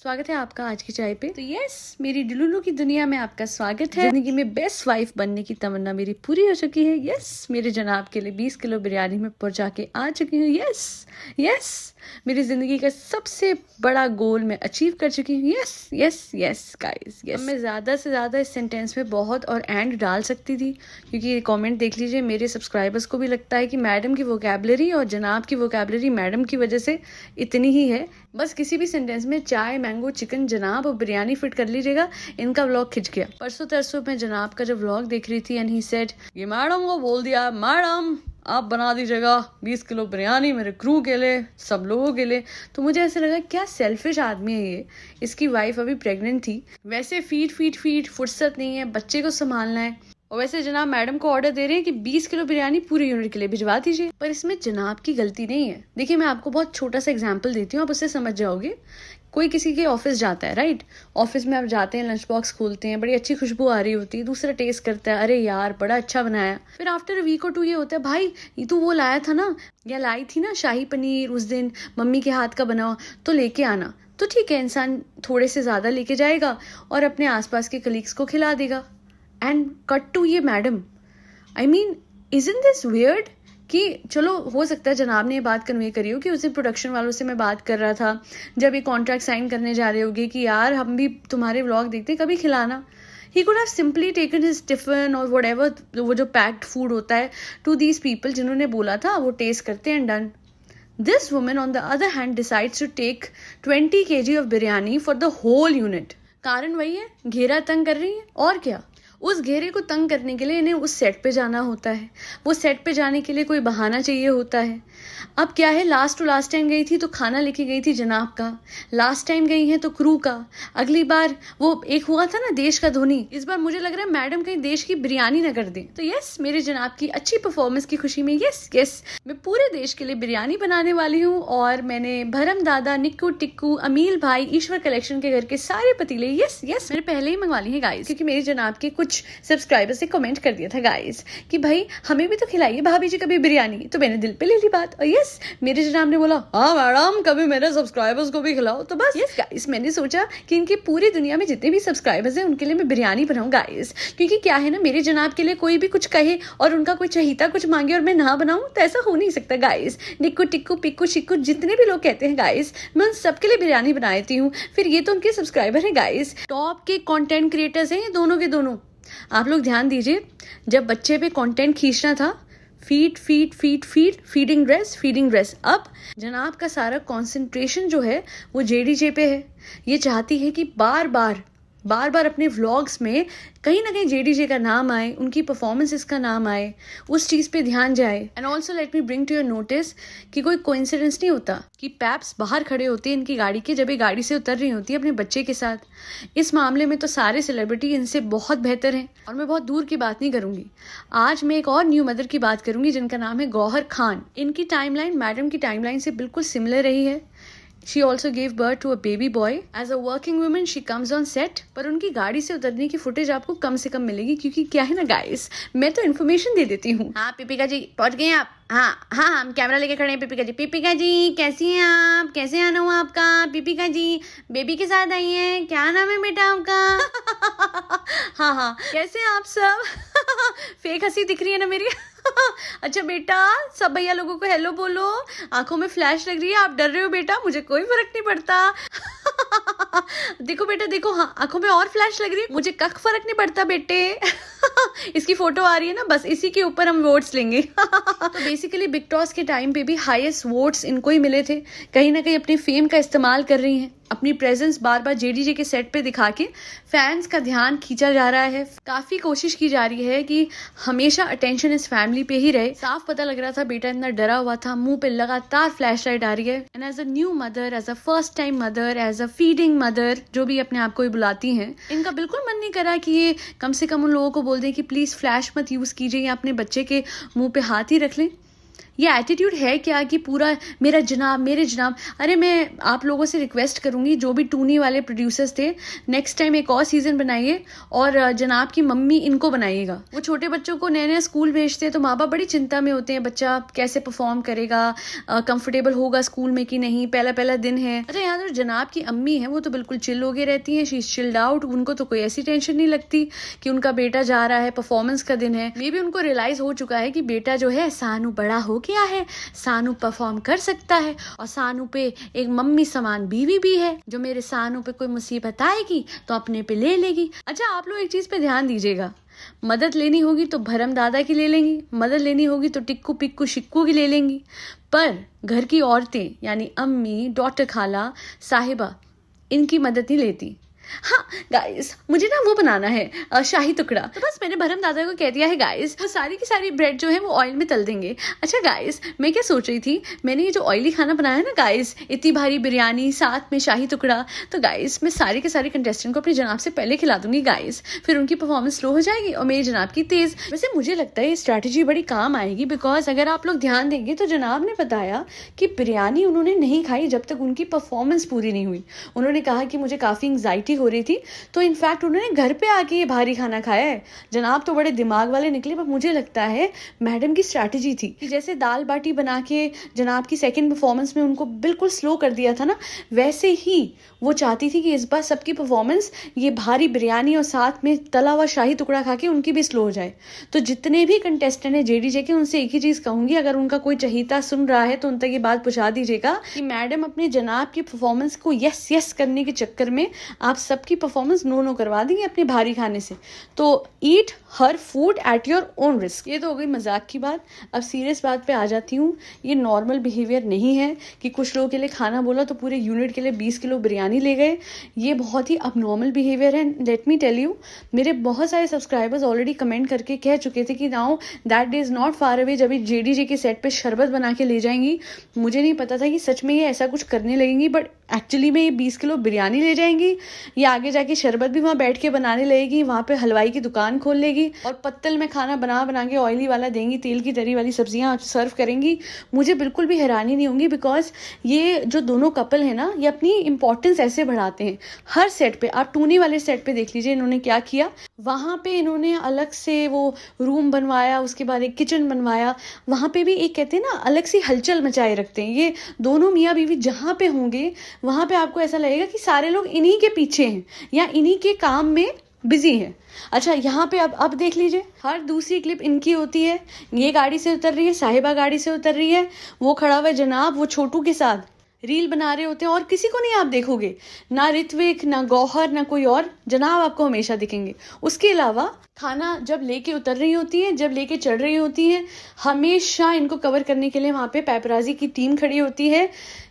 स्वागत है आपका आज की चाय पे। तो यस, मेरी डुलुलु की दुनिया में आपका स्वागत है। जिंदगी में बेस्ट वाइफ बनने की तमन्ना मेरी पूरी हो चुकी है। यस, मेरे जनाब के लिए 20 किलो बिरयानी में पहुंचा के आ चुकी हूँ। यस यस, मेरी जिंदगी का सबसे बड़ा गोल मैं अचीव कर चुकी हूँ। Yes yes yes guys, yes. मैं ज्यादा से ज्यादा इस सेंटेंस में बहुत और एंड डाल सकती थी, क्योंकि ये कमेंट देख लीजिए, मेरे सब्सक्राइबर्स को भी लगता है कि मैडम की वोकैबुलरी और जनाब की वोकैबुलरी मैडम की वजह से इतनी ही है। बस किसी भी सेंटेंस में चाय, मैंगो, चिकन, जनाब और बिरयानी फिट कर लीजिएगा, इनका व्लॉग खिंच गया। परसों तरसों मैं जनाब का जब व्लॉग देख रही थी एंड ही सेड, ये मैडम को बोल दिया, मैडम आप बना दीजिएगा 20 किलो बिरयानी मेरे क्रू के लिए, सब लोगों के लिए। तो मुझे ऐसे लगा क्या सेल्फिश आदमी है ये। इसकी वाइफ अभी प्रेग्नेंट थी, वैसे फीड फुर्सत नहीं है, बच्चे को संभालना है, और वैसे जनाब मैडम को ऑर्डर दे रहे हैं कि 20 किलो बिरयानी पूरे यूनिट के लिए भिजवा दीजिए। पर इसमें जनाब की गलती नहीं है। देखिए, मैं आपको बहुत छोटा सा एग्जांपल देती हूँ, आप उससे समझ जाओगे। कोई किसी के ऑफिस जाता है, राइट, ऑफिस में आप जाते हैं, लंच बॉक्स खोलते हैं, बड़ी अच्छी खुशबू आ रही होती है, दूसरा टेस्ट करता है, अरे यार बड़ा अच्छा बनाया। फिर आफ्टर वीक और 2 ये होता है, भाई ये तो वो लाया था ना, या लाई थी ना शाही पनीर उस दिन, मम्मी के हाथ का बना हुआ, तो लेके आना। तो ठीक है, इंसान थोड़े से ज्यादा लेके जाएगा और अपने आसपास के कलीग्स को खिला देगा। एंड कट टू ये madam, I mean isn't this weird? कि चलो हो सकता है जनाब ने ये बात कन्वे करी हो कि उस दिन प्रोडक्शन वालों से मैं बात कर रहा था जब ये कॉन्ट्रैक्ट साइन करने जा रहे होगे कि यार हम भी तुम्हारे व्लॉग देखते हैं, कभी खिलाना। He could have simply taken his tiffin और व्हाटएवर, वो जो पैक्ड फूड होता है, टू दीज पीपल जिन्होंने बोला था, वो टेस्ट करते हैं and done. This woman on the other hand decides to take 20 kg of biryani for the whole unit. कारण वही है, घेरा तंग कर रही है, और क्या। उस घेरे को तंग करने के लिए इन्हें उस सेट पे जाना होता है, वो सेट पे जाने के लिए कोई बहाना चाहिए होता है। अब क्या है, लास्ट टाइम गई थी तो खाना लेके गई थी जनाब का, लास्ट टाइम गई है तो क्रू का, अगली बार वो एक हुआ था ना देश का धोनी, इस बार मुझे लग रहा है मैडम कहीं देश की बिरयानी ना कर दे। तो यस, मेरे जनाब की अच्छी परफॉर्मेंस की खुशी में यस यस मैं पूरे देश के लिए बिरयानी बनाने वाली हूँ। और मैंने भरम दादा, निक्कू टिक्कू, अमील भाई, ईश्वर कलेक्शन के घर के सारे पतीले यस यस मैंने पहले ही मंगवा ली है गाइस, क्योंकि मेरे जनाब के कुछ सब्सक्राइबर्स ने कमेंट कर दिया था गाइस कि भाई हमें भी तो खिलाइए भाभी जी कभी बिरयानी। तो मैंने दिल पे ले ली बात, और यस मेरे जनाब ने बोला, हाँ मैडम कभी मेरे सब्सक्राइबर्स को भी खिलाओ। तो बस यस गाइस, मैंने सोचा कि इनकी पूरी दुनिया में जितने भी सब्सक्राइबर्स हैं उनके लिए मैं बिरयानी बनाऊं गाइस। क्योंकि क्या है ना, मेरे जनाब के लिए कोई भी कुछ कहे और उनका कोई चहीता कुछ मांगे और मैं ना बनाऊं, तो ऐसा हो नहीं सकता गाइस। निक्कू टिक्कू पिक्कू शिक्कू जितने भी लोग कहते हैं गाइस, मैं उन सबके लिए बिरयानी बनाती हूँ। फिर ये तो उनके सब्सक्राइबर है गाइस, टॉप के कंटेंट क्रिएटर्स हैं ये दोनों के दोनों। आप लोग ध्यान दीजिए, जब बच्चे पे कंटेंट खींचना था, फीडिंग ड्रेस, अब जनाब का सारा कंसंट्रेशन जो है वो जेडीजे पे है। ये चाहती है कि बार बार अपने व्लॉग्स में कहीं ना कहीं जेडीजे का नाम आए, उनकी परफॉर्मेंसेस का नाम आए, उस चीज पे ध्यान जाए। And also let me bring to your notice कि कोई कोइंसिडेंस नहीं होता कि पैप्स बाहर खड़े होते हैं इनकी गाड़ी के, जब ये गाड़ी से उतर रही होती है अपने बच्चे के साथ। इस मामले में तो सारे सेलिब्रिटी इनसे बहुत बेहतर हैं, और मैं बहुत दूर की बात नहीं करूंगी। आज मैं एक और न्यू मदर की बात करूंगी जिनका नाम है गौहर खान। इनकी टाइमलाइन मैडम की टाइमलाइन से बिल्कुल सिमिलर रही है। She also gave birth to a baby boy. As a working woman, she comes on set. पर उनकी गाड़ी से उतरने की फुटेज आपको कम से कम मिलेगी, क्योंकि क्या है ना गाइस, मैं तो इन्फॉर्मेशन दे देती हूँ। हाँ पीपिका जी पहुंच गए आप? हाँ हम कैमरा लेके खड़े हैं। पीपिका जी कैसी हैं आप? कैसे आना हुआ आपका? पीपिका जी बेबी के साथ आई हैं, क्या नाम है बेटा आपका? हाँ कैसे हैं आप सब? फेक हंसी दिख रही है ना मेरी? अच्छा बेटा, सब भैया लोगों को हेलो बोलो। आंखों में फ्लैश लग रही है, आप डर रहे हो बेटा, मुझे कोई फर्क नहीं पड़ता। देखो बेटा देखो, हाँ आंखों में और फ्लैश लग रही है, मुझे कख फर्क नहीं पड़ता बेटे। इसकी फोटो आ रही है ना, बस इसी के ऊपर हम वोट्स लेंगे। तो बेसिकली बिग टॉस के टाइम पे भी हाईएस्ट वोट्स इनको ही मिले थे। कहीं ना कहीं अपनी फेम का इस्तेमाल कर रही हैं, अपनी प्रेजेंस बार बार जेडीजे के सेट पे दिखा के फैंस का ध्यान खींचा जा रहा है। काफी कोशिश की जा रही है कि हमेशा अटेंशन इस फैमिली पे ही रहे। साफ पता लग रहा था बेटा इतना डरा हुआ था, मुंह पे लगातार फ्लैश लाइट आ रही है। And as a new mother, as a first time mother, as a feeding mother, जो भी अपने आप को ही बुलाती हैं, इनका बिल्कुल मन नहीं करा कि ये कम से कम उन लोगों को बोल दें कि प्लीज फ्लैश मत यूज कीजिए या अपने बच्चे के मुंह पे हाथ ही रख लें। ये एटीट्यूड है क्या कि पूरा मेरा जनाब, मेरे जनाब। अरे मैं आप लोगों से रिक्वेस्ट करूंगी, जो भी टूनी वाले प्रोड्यूसर्स थे, नेक्स्ट टाइम एक और सीजन बनाइए और जनाब की मम्मी इनको बनाइएगा। वो छोटे बच्चों को नए नए स्कूल भेजते हैं तो माँ बाप बड़ी चिंता में होते हैं, बच्चा कैसे परफॉर्म करेगा, कंफर्टेबल होगा स्कूल में कि नहीं, पहला पहला दिन है। अच्छा, यहाँ तो जनाब की अम्मी है, वो तो बिल्कुल चिल हो के रहती हैं, शी इज चिल्ड आउट। उनको तो कोई ऐसी टेंशन नहीं लगती कि उनका बेटा जा रहा है, परफॉर्मेंस का दिन है। मे भी उनको रियलाइज हो चुका है कि बेटा जो है सानू बड़ा हो गया है, सानू परफॉर्म कर सकता है और सानू पे एक मम्मी समान बीवी भी है, जो मेरे सानू पे कोई मुसीबत आएगी तो अपने पे ले लेगी। अच्छा, आप लोग एक चीज पे ध्यान दीजिएगा, मदद लेनी होगी तो भरम दादा की ले लेंगी, मदद लेनी होगी तो टिक्कू पिक्कू शिक्कू की ले लेंगी, पर घर की औरतें यानी अम्मी, डॉक्टर खाला, साहिबा, इनकी मदद नहीं लेती। हाँ गाइस, मुझे ना वो बनाना है शाही टुकड़ा, तो बस मैंने भरम दादा को कह दिया है गाइस, वो सारी की सारी ब्रेड जो है वो ऑयल में तल देंगे। अच्छा गाइस, मैं क्या सोच रही थी, मैंने ये जो ऑयली खाना बनाया ना गाइस, इतनी भारी बिरयानी साथ में शाही टुकड़ा, तो गाइस मैं सारे के सारे कंटेस्टेंट को अपने जनाब से पहले खिला दूंगी गाइस, फिर उनकी परफॉर्मेंस स्लो हो जाएगी और मेरे जनाब की तेज। वैसे मुझे लगता है ये स्ट्रैटेजी बड़ी काम आएगी, बिकॉज अगर आप लोग ध्यान देंगे तो जनाब ने बताया कि बिरयानी उन्होंने नहीं खाई जब तक उनकी परफॉर्मेंस पूरी नहीं हुई। उन्होंने कहा कि मुझे काफी एंग्जाइटी हो रही थी, तो इनफैक्ट उन्होंने घर पे आके ये भारी खाना खाया है। जनाब तो बड़े दिमाग वाले निकले, पर मुझे लगता है मैडम की स्ट्रैटेजी थी कि जैसे दाल बाटी बना के जनाब की सेकंड परफॉर्मेंस में उनको बिल्कुल स्लो कर दिया था ना, वैसे ही वो चाहती थी कि इस बार सबकी परफॉर्मेंस ये भारी बिरयानी और साथ में तला हुआ शाही टुकड़ा खा के उनकी भी स्लो हो जाए। तो जितने भी कंटेस्टेंट हैं जेडीजे के, उनसे एक ही चीज कहूंगी, अगर उनका कोई चहीता सुन रहा है तो उन तक ये बात पहुंचा दीजिएगा कि मैडम अपने जनाब की परफॉर्मेंस को यस यस करने के चक्कर में आप सबकी परफॉर्मेंस नो नो करवा देंगे अपने भारी खाने से। तो eat her food at your own risk. ये तो हो गई मजाक की बात, अब सीरियस बात पे आ जाती हूँ। ये नॉर्मल बिहेवियर नहीं है कि कुछ लोगों के लिए खाना बोला तो पूरे यूनिट के लिए 20 किलो बिरयानी ले गए। ये बहुत ही अबनॉर्मल बिहेवियर है। लेट मी टेल यू, मेरे बहुत सारे सब्सक्राइबर्स ऑलरेडी कमेंट करके कह चुके थे कि now that day is not far away जब जेडीजे के सेट पे शरबत बना के ले जाएंगी। मुझे नहीं पता था कि सच में ये ऐसा कुछ करने लगेंगी, बट एक्चुअली में ये 20 किलो बिरयानी ले जाएंगी, ये आगे जाके शरबत भी वहाँ बैठ के बनाने लगेगी, वहाँ पे हलवाई की दुकान खोल लेगी और पत्तल में खाना बना बना के ऑयली वाला देंगी, तेल की तरी वाली सब्जियां सर्व करेंगी। मुझे बिल्कुल भी हैरानी नहीं होगी, बिकॉज ये जो दोनों कपल है ना, ये अपनी इंपॉर्टेंस ऐसे बढ़ाते हैं हर सेट पे। आप टूनी वाले सेट पे देख लीजिए इन्होंने क्या किया, वहाँ पे इन्होंने अलग से वो रूम बनवाया, उसके बाद एक किचन बनवाया, वहाँ पे भी एक कहते हैं ना अलग सी हलचल मचाए रखते हैं। ये दोनों मियाँ बीवी जहाँ पे होंगे वहाँ पे आपको ऐसा लगेगा कि सारे लोग इन्हीं के पीछे हैं या इन्हीं के काम में बिजी है। अच्छा, यहाँ पे अब देख लीजिए, हर दूसरी क्लिप इनकी होती है। ये गाड़ी से उतर रही है, साहिबा गाड़ी से उतर रही है, वो खड़ा हुआ जनाब वो छोटू के साथ रील बना रहे होते हैं और किसी को नहीं आप देखोगे, ना ऋत्विक, ना गौहर, ना कोई और, जनाब आपको हमेशा दिखेंगे। उसके अलावा खाना जब लेके उतर रही होती है, जब लेके चढ़ रही होती है, हमेशा इनको कवर करने के लिए वहाँ पे पैपराजी की टीम खड़ी होती है।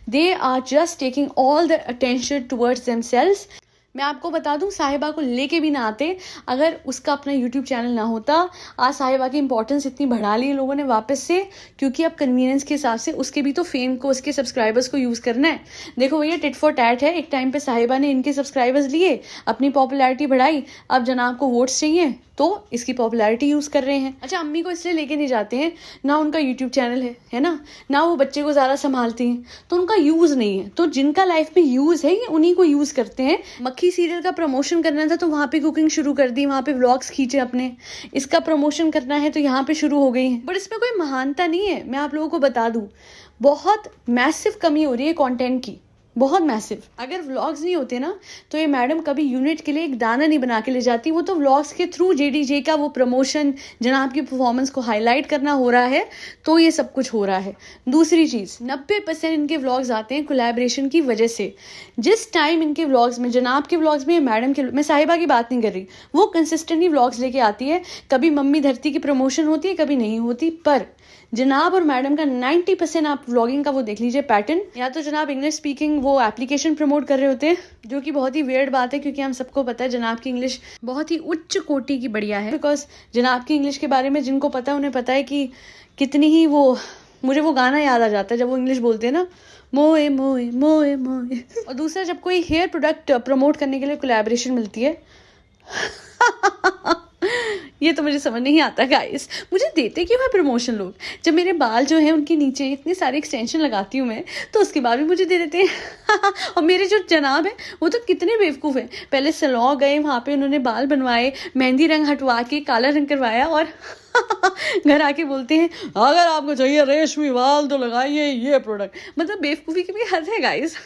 They are just taking all the attention towards themselves. मैं आपको बता दूं, साहिबा को लेके भी ना आते अगर उसका अपना यूट्यूब चैनल ना होता। आज साहिबा की इंपॉर्टेंस इतनी बढ़ा ली लोगों ने वापस से, क्योंकि अब कन्वीनियंस के हिसाब से उसके भी तो फेम को, उसके सब्सक्राइबर्स को यूज करना है। देखो भैया, टिट फॉर टैट है। एक टाइम पे साहिबा ने इनके सब्सक्राइबर्स लिए, अपनी पॉपुलैरिटी बढ़ाई, अब जनाब को वोट्स चाहिए तो इसकी पॉपुलैरिटी यूज कर रहे हैं। अच्छा, अम्मी को इसलिए लेके नहीं जाते हैं, ना उनका यूट्यूब चैनल है ना वो बच्चे को ज्यादा संभालती हैं, तो उनका यूज नहीं है। तो जिनका लाइफ में यूज है ये उन्हीं को यूज करते हैं। मक्खी सीरियल का प्रमोशन करना था तो वहां पे कुकिंग शुरू कर दी, वहां पे व्लॉग्स खींचे अपने। इसका प्रमोशन करना है तो यहाँ पे शुरू हो गई है, बट इसमें कोई महानता नहीं है। मैं आप लोगों को बता दूं, बहुत मैसिव कमी हो रही है कंटेंट की, बहुत मैसिव। अगर व्लॉग्स नहीं होते ना तो ये मैडम कभी यूनिट के लिए एक दाना नहीं बना के ले जाती। वो तो व्लॉग्स के थ्रू जेडीजे का वो प्रमोशन, जनाब की परफॉर्मेंस को हाईलाइट करना हो रहा है, तो ये सब कुछ हो रहा है। दूसरी चीज, 90% इनके व्लॉग्स आते हैं कोलैबोरेशन की वजह से। जिस टाइम इनके व्लॉग्स में, जनाब के व्लॉग्स में, मैडम के, मैं साहिबा की बात नहीं कर रही, वो कंसिस्टेंटली व्लॉग्स लेके आती है। कभी मम्मी धरती की प्रमोशन होती है, कभी नहीं होती, पर जनाब और मैडम का 90% आप व्लॉगिंग का वो देख लीजिए पैटर्न। या तो जनाब इंग्लिश स्पीकिंग वो एप्लीकेशन प्रमोट कर रहे होते हैं, जो कि बहुत ही वियर्ड बात है, क्योंकि हम सबको पता है जनाब की इंग्लिश बहुत ही उच्च कोटि की बढ़िया है। बिकॉज जनाब की इंग्लिश के बारे में जिनको पता है उन्हें पता है कि कितनी ही वो, मुझे वो गाना याद आ जाता है जब वो इंग्लिश बोलते हैं ना, मोए मोए मोए मोए। और दूसरा, जब कोई हेयर प्रोडक्ट प्रमोट करने के लिए कोलैबोरेशन मिलती है ये तो मुझे समझ नहीं आता गाइस, मुझे देते क्यों है प्रमोशन लोग? जब मेरे बाल जो है उनके नीचे इतने सारे एक्सटेंशन लगाती हूँ मैं, तो उसके बाद भी मुझे दे देते हैं। और मेरे जो जनाब है वो तो कितने बेवकूफ़ हैं, पहले सैलून गए, वहाँ पे उन्होंने बाल बनवाए, मेहंदी रंग हटवा के काला रंग करवाया, और घर आके बोलते हैं अगर आपको चाहिए रेशमी बाल तो लगाइए ये प्रोडक्ट। मतलब बेवकूफ़ी की भी हद है गाइस।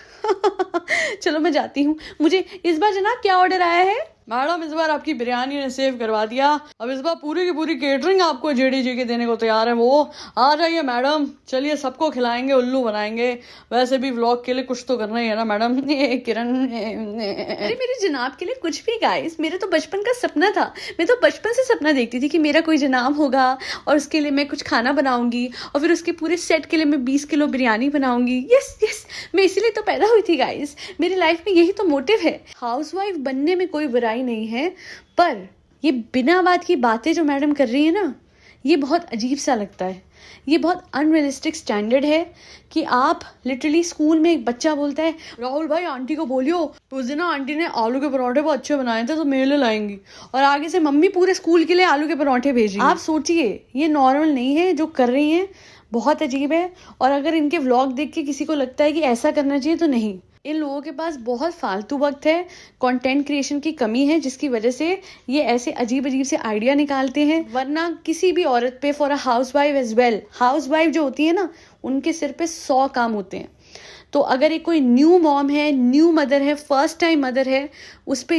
चलो मैं जाती हूँ। मुझे इस बार जनाब क्या ऑर्डर आया है? मैडम इस बार आपकी बिरयानी ने सेव करवा दिया, अब इस बार पूरी की पूरी केटरिंग आपको जेडीजी के देने को तैयार है। वो आ जाइए मैडम, चलिए सबको खिलाएंगे, उल्लू बनाएंगे। वैसे भी व्लॉग के लिए कुछ तो करना ही है ना मैडम। किरण अरे मेरे जनाब के लिए कुछ भी गाइस, मेरा तो बचपन का सपना था। मैं तो बचपन से सपना देखती थी कि मेरा कोई जनाब होगा और उसके लिए मैं कुछ खाना बनाऊंगी, और फिर उसके पूरे सेट के लिए मैं 20 किलो बिरयानी बनाऊंगी। यस यस, मैं इसीलिए तो पैदा हुई थी गाइस। मेरी लाइफ में यही तो मोटिव है। हाउसवाइफ बनने में कोई बुराई नहीं है, पर ये बिना बात की बातें जो मैडम कर रही है ना, ये बहुत अजीब सा लगता है। ये बहुत अनरियलिस्टिक स्टैंडर्ड है कि आप लिटरली स्कूल में एक बच्चा बोलता है राहुल भाई आंटी को बोलियो उस दिन ना आंटी ने आलू के पराठे बहुत अच्छे बनाए थे तो मेरे लाएंगी, और आगे से मम्मी पूरे स्कूल के लिए आलू के पराठे भेज रही है। आप सोचिए, ये नॉर्मल नहीं है जो कर रही हैं, बहुत अजीब है। और अगर इनके व्लॉग देख के किसी को लगता है कि ऐसा करना चाहिए, तो नहीं, इन लोगों के पास बहुत फालतू वक्त है, कंटेंट क्रिएशन की कमी है, जिसकी वजह से ये ऐसे अजीब अजीब से आइडिया निकालते हैं। वरना किसी भी औरत पे, for a housewife as well, housewife जो होती है ना, उनके सिर पे 100 काम होते हैं। तो अगर एक कोई न्यू मॉम है, न्यू मदर है, फर्स्ट टाइम मदर है, उस पर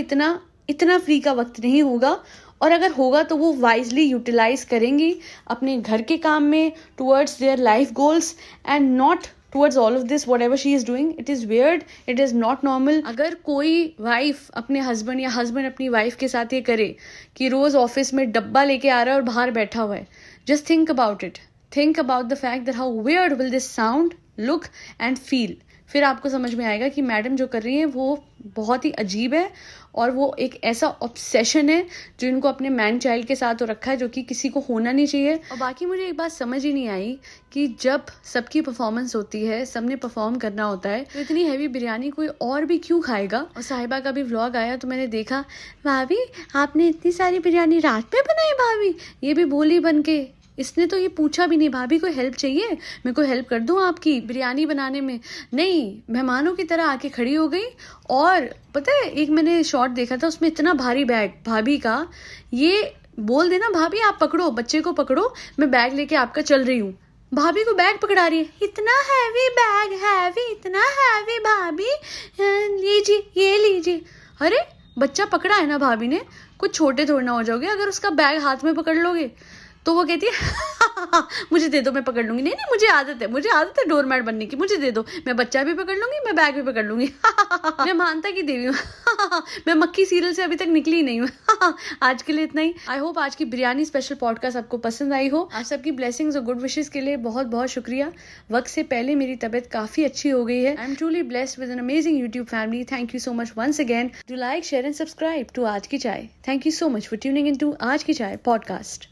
इतना फ्री का वक्त नहीं होगा। और अगर होगा तो वो वाइजली यूटिलाइज करेंगी अपने घर के काम में, towards their life goals, and not towards all of this whatever she is doing. It is weird, it is not normal. अगर कोई वाइफ अपने हस्बैंड या हस्बैंड अपनी वाइफ के साथ ये करे कि रोज ऑफिस में डब्बा लेके आ रहा है और बाहर बैठा हुआ है, just think about it. Think about the fact that how weird will this sound, look and feel. फिर आपको समझ में आएगा कि मैडम जो कर रही है वो बहुत ही अजीब है, और वो एक ऐसा ऑब्सेशन है जो इनको अपने मैन चाइल्ड के साथ हो रखा है, जो कि किसी को होना नहीं चाहिए। और बाकी मुझे एक बात समझ ही नहीं आई कि जब सबकी परफॉर्मेंस होती है, सबने परफॉर्म करना होता है, तो इतनी हैवी बिरयानी कोई और भी क्यों खाएगा। और साहिबा का भी व्लॉग आया तो मैंने देखा, भाभी आपने इतनी सारी बिरयानी रात में बनाई भाभी, ये भी बोली बन के। इसने तो ये पूछा भी नहीं, भाभी कोई हेल्प चाहिए, मैं कोई हेल्प कर दूं आपकी बिरयानी बनाने में? नहीं, मेहमानों की तरह आके खड़ी हो गई। और पता है, एक मैंने शॉट देखा था, उसमें इतना भारी बैग भाभी का, ये बोल देना भाभी आप पकड़ो, बच्चे को पकड़ो, मैं बैग लेके आपका चल रही हूँ। भाभी को बैग पकड़ा रही है, इतना हैवी बैग, हैवी, इतना हैवी भाभी, लीजिए ये लीजिए। अरे बच्चा पकड़ा है ना भाभी ने, कुछ छोटे थोड़ा ना हो जाओगे अगर उसका बैग हाथ में पकड़ लोगे। तो वो कहती है मुझे दे दो, मैं पकड़ लूंगी। नहीं मुझे आदत है डोरमैट बनने की, मुझे दे दो, मैं बच्चा भी पकड़ लूंगी, मैं बैग भी पकड़ लूंगी। मैं मानता की देवी हूँ। मैं मक्खी सीरियल से अभी तक निकली ही नहीं हूँ। आज के लिए इतना ही। आई होप आज की बिरयानी स्पेशल पॉडकास्ट आपको पसंद आई हो। आप सबकी ब्लेसिंग्स और गुड विशेस के लिए बहुत बहुत शुक्रिया। वक्त से पहले मेरी तबीयत काफी अच्छी हो गई है। I am truly blessed with an amazing YouTube family. Thank you so much once again. Do like, share and subscribe to Aaj Ki Chai. Thank you so much for tuning in to Aaj Ki चाय पॉडकास्ट।